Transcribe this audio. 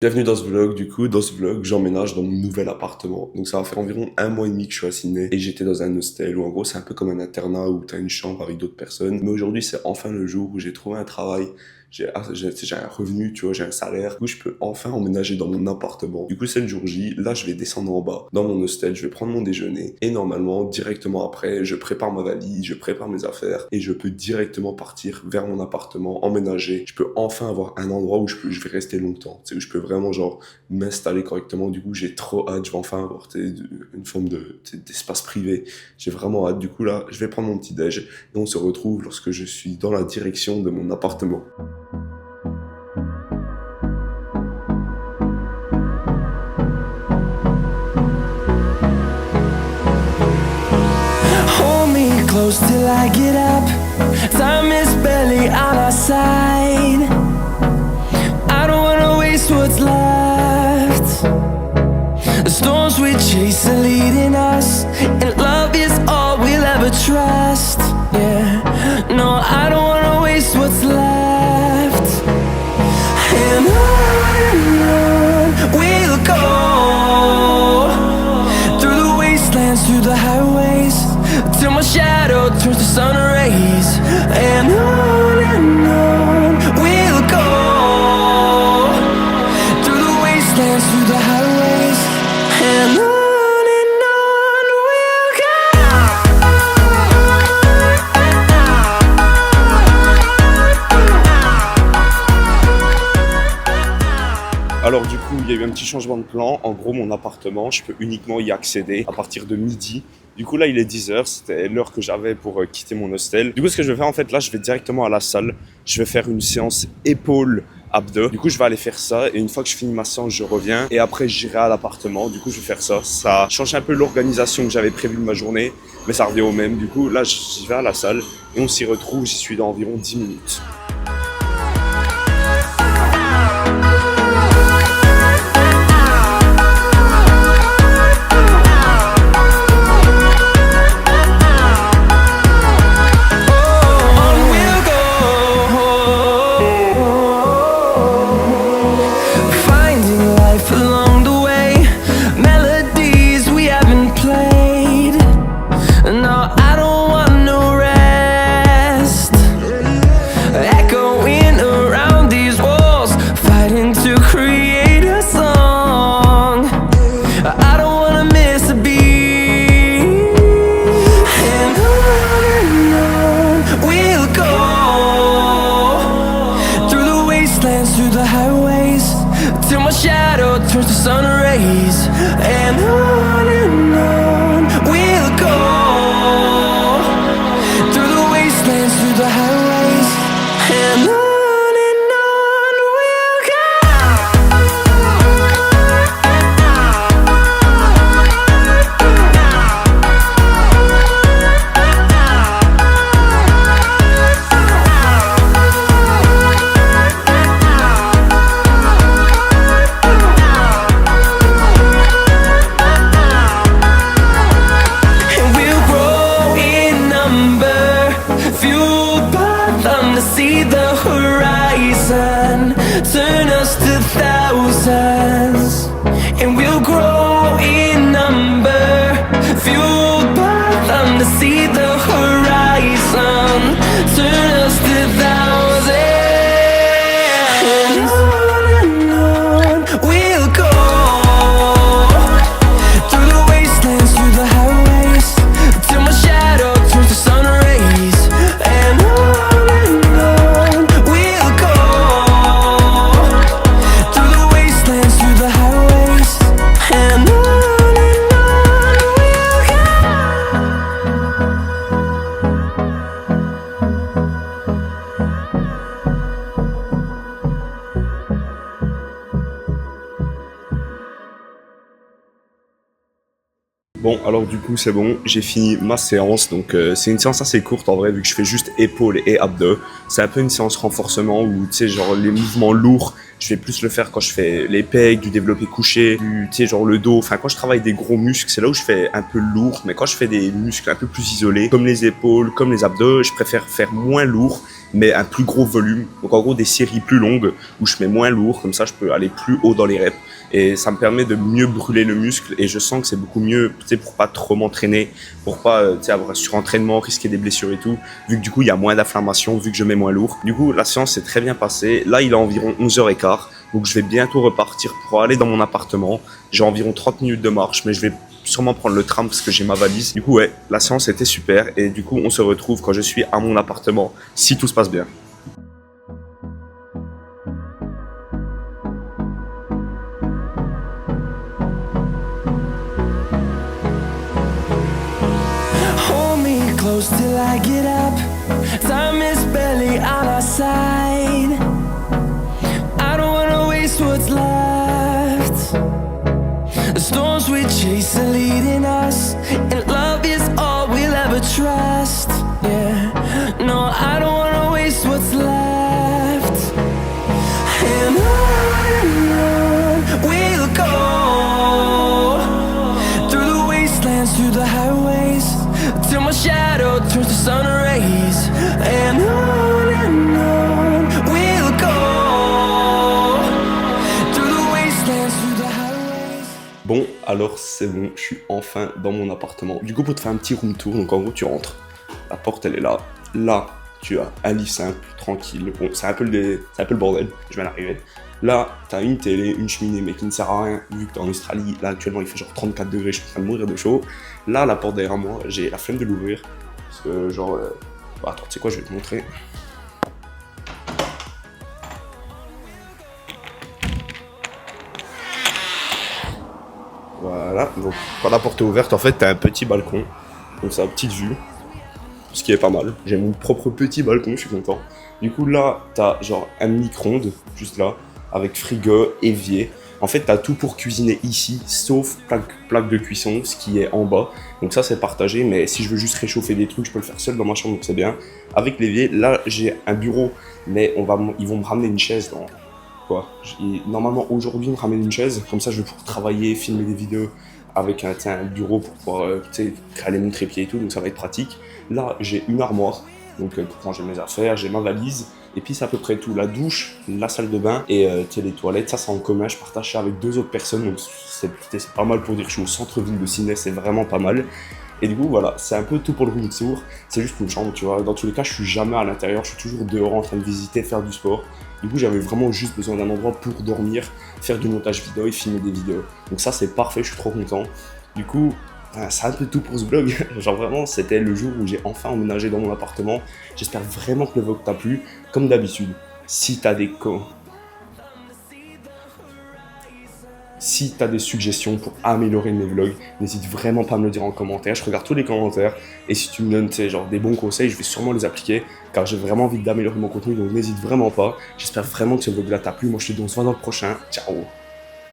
Bienvenue dans ce vlog, dans ce vlog, j'emménage dans mon nouvel appartement. Donc ça va faire environ 1 mois et demi que je suis à Sydney et j'étais dans un hostel où en gros c'est un peu comme un internat où t'as une chambre avec d'autres personnes. Mais aujourd'hui c'est enfin le jour où j'ai trouvé un travail, j'ai un revenu, tu vois, j'ai un salaire. Du coup je peux enfin emménager dans mon appartement. Du coup c'est le jour J, là je vais descendre en bas dans mon hostel, je vais prendre mon déjeuner et normalement directement après je prépare ma valise, je prépare mes affaires et je peux directement partir vers mon appartement, emménager. Je peux enfin avoir un endroit où je vais rester longtemps, tu sais, où je peux vraiment genre m'installer correctement. Du coup j'ai trop hâte, je vais enfin avoir une forme d'espace privé. J'ai vraiment hâte. Du coup là je vais prendre mon petit déj et on se retrouve lorsque je suis dans la direction de mon appartement. Hold me close till I get up. Time is barely on our side. I don't wanna waste what's left. The storms we chase are leading us, and love is all we'll ever trust. Yeah, no, I don't wanna waste what's left. And on we'll go, through the wastelands, through the highways, till my shadow turns to sun rays. And on we'll go, through the wastelands, through the highways. And on we'll Alors du coup, il y a eu un petit changement de plan. En gros, mon appartement, je peux uniquement y accéder à partir de midi. Du coup, là, il est 10h. C'était l'heure que j'avais pour quitter mon hostel. Du coup, ce que je vais faire, en fait, là, je vais directement à la salle. Je vais faire une séance épaules-abdos. Du coup, je vais aller faire ça. Et une fois que je finis ma séance, je reviens. Et après, j'irai à l'appartement. Du coup, je vais faire ça. Ça change un peu l'organisation que j'avais prévue de ma journée. Mais ça revient au même. Du coup, là, j'y vais à la salle. Et on s'y retrouve. J'y suis dans environ 10 minutes. through the highways, till my shadow turns to sun rays. And on we'll go, through the wastelands, through the highways. And on we'll see the horizon, turn us to thousands, and we'll grow in number, fueled by them to see the horizon, turn us to thousands. And on we'll go, through the wastelands, through the highways, till my shadow turns to sun rays. And Bon, alors du coup, c'est bon, j'ai fini ma séance. Donc, c'est une séance assez courte en vrai, vu que je fais juste épaules et abdos. C'est un peu une séance renforcement où, tu sais, genre les mouvements lourds, je vais plus le faire quand je fais les pecs, du développé couché, tu sais, genre le dos. Enfin, quand je travaille des gros muscles, c'est là où je fais un peu lourd. Mais quand je fais des muscles un peu plus isolés, comme les épaules, comme les abdos, je préfère faire moins lourd mais un plus gros volume. Donc en gros des séries plus longues où je mets moins lourd, comme ça je peux aller plus haut dans les reps. Et ça me permet de mieux brûler le muscle et je sens que c'est beaucoup mieux, tu sais, pour pas trop m'entraîner, pour pas, tu sais, avoir un surentraînement, risquer des blessures et tout, vu que du coup il y a moins d'inflammation, vu que je mets moins lourd. Du coup la séance s'est très bien passée. Là il est environ 11h15, donc je vais bientôt repartir pour aller dans mon appartement. J'ai environ 30 minutes de marche, mais je vais sûrement prendre le tram parce que j'ai ma valise. Du coup ouais, la séance était super et du coup on se retrouve quand je suis à mon appartement, si tout se passe bien. Hold me close till I get up. Time is barely on our side. I don't wanna waste what's left. The storms we chase are leading us, and love is all we'll ever trust. Yeah, no, I don't wanna waste what's left. And on we'll go, through the wastelands, through the highways, till my shadow turns to sun rays. And on we'll go, through the wastelands, through the highways. Bon, alors c'est bon, je suis enfin dans mon appartement. Du coup, pour te faire un petit room tour, donc en gros, tu rentres, la porte elle est là. Là, tu as un lit simple, tranquille. Bon, c'est un peu le bordel, je viens d'arriver. Là, t'as une télé, une cheminée, mais qui ne sert à rien, vu que t'es en Australie. Là, actuellement, il fait genre 34 degrés, je suis en train de mourir de chaud. Là, la porte derrière moi, j'ai la flemme de l'ouvrir. Parce que, genre, attends, tu sais quoi, je vais te montrer. Voilà, donc quand la porte est ouverte, en fait, t'as un petit balcon. Donc, c'est une petite vue. Ce qui est pas mal. J'ai mon propre petit balcon, je suis content. Du coup, là, t'as genre un micro-ondes, juste là, avec frigo, évier. En fait, t'as tout pour cuisiner ici, sauf plaque de cuisson, ce qui est en bas. Donc ça, c'est partagé, mais si je veux juste réchauffer des trucs, je peux le faire seul dans ma chambre, donc c'est bien. Avec l'évier, là, j'ai un bureau, mais ils vont me ramener une chaise dans... Quoi. Normalement, aujourd'hui, ils me ramènent une chaise, comme ça, je vais pouvoir travailler, filmer des vidéos avec un bureau pour pouvoir caler mon trépied et tout, donc ça va être pratique. Là, j'ai une armoire, donc pour ranger mes affaires, j'ai ma valise, et puis c'est à peu près tout. La douche, la salle de bain et les toilettes, ça c'est en commun, je partage ça avec 2 autres personnes, donc c'est pas mal pour dire que je suis au centre-ville de Sydney, c'est vraiment pas mal. Et du coup, voilà, c'est un peu tout pour le room tour. C'est juste une chambre, tu vois. Dans tous les cas, je suis jamais à l'intérieur, je suis toujours dehors en train de visiter, faire du sport. Du coup, j'avais vraiment juste besoin d'un endroit pour dormir, faire du montage vidéo et filmer des vidéos. Donc ça, c'est parfait, je suis trop content. Du coup, c'est un peu tout pour ce vlog. Genre vraiment, c'était le jour où j'ai enfin emménagé dans mon appartement. J'espère vraiment que le vlog t'a plu. Comme d'habitude, si t'as des suggestions pour améliorer mes vlogs, n'hésite vraiment pas à me le dire en commentaire. Je regarde tous les commentaires et si tu me donnes genre des bons conseils, je vais sûrement les appliquer car j'ai vraiment envie d'améliorer mon contenu, donc n'hésite vraiment pas. J'espère vraiment que ce vlog là t'a plu. Moi je te dis on se voit dans le prochain. Ciao.